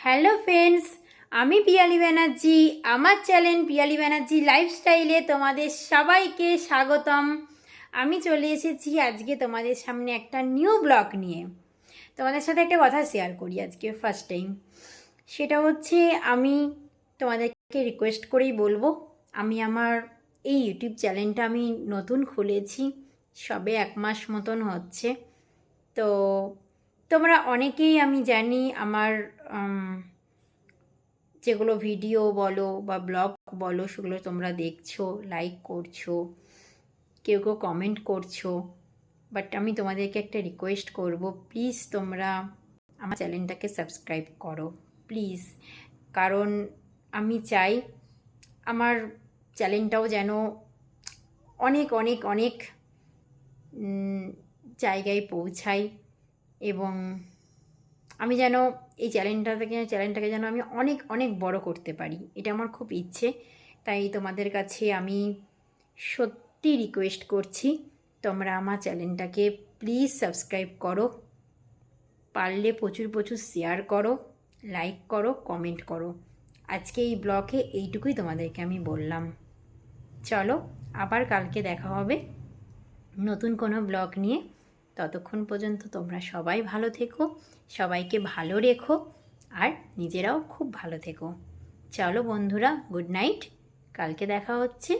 Hello friends, আমি পিয়ালি ব্যানার্জি। আমার channel Piyali Banerjee লাইফস্টাইলে তোমাদের সবাইকে স্বাগতম। আমি চলে এসেছি আজকে তোমাদের সামনে একটা নিউ ব্লগ নিয়ে। তোমাদের সাথে একটা কথা শেয়ার করি আজকে ফার্স্ট টাইম। সেটা হচ্ছে, আমি তোমাদেরকে রিকোয়েস্ট করেই বলবো, আমি আমার এই ইউটিউব চ্যানেলটা আমি নতুন খুলেছি, সবে 1 মাস মতন হচ্ছে। তো তোমরা অনেকেই, আমি জানি, আমার যেগুলো ভিডিও বলো বা ব্লগ বলো সেগুলো তোমরা দেখছো, লাইক করছো, কেউ কেউ কমেন্ট করছো। বাট আমি তোমাদেরকে একটা রিকোয়েস্ট করব, প্লিজ তোমরা আমার চ্যানেলটাকে সাবস্ক্রাইব করো প্লিজ। কারণ আমি চাই আমার চ্যানেলটাও যেন অনেক অনেক অনেক জায়গায় পৌঁছাই, এবং আমি যেন এই চ্যানেলটাকে যেন আমি অনেক অনেক বড় করতে পারি, এটা আমার খুব ইচ্ছে। তাই তোমাদের কাছে আমি সত্যি রিকোয়েস্ট করছি, তোমরা আমার চ্যানেলটাকে প্লিজ সাবস্ক্রাইব করো, পারলে প্রচুর প্রচুর শেয়ার করো, লাইক করো, কমেন্ট করো। আজকে এই ব্লগে এইটুকুই তোমাদেরকে আমি বললাম। চলো, আবার কালকে দেখা হবে নতুন কোনো ব্লগ নিয়ে। ততক্ষণ পর্যন্ত তোমরা সবাই ভালো থেকো, সবাইকে ভালো রেখো, আর নিজেরাও খুব ভালো থেকো। চলো বন্ধুরা, গুড নাইট, কালকে দেখা হচ্ছে।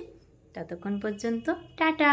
ততক্ষণ পর্যন্ত টাটা।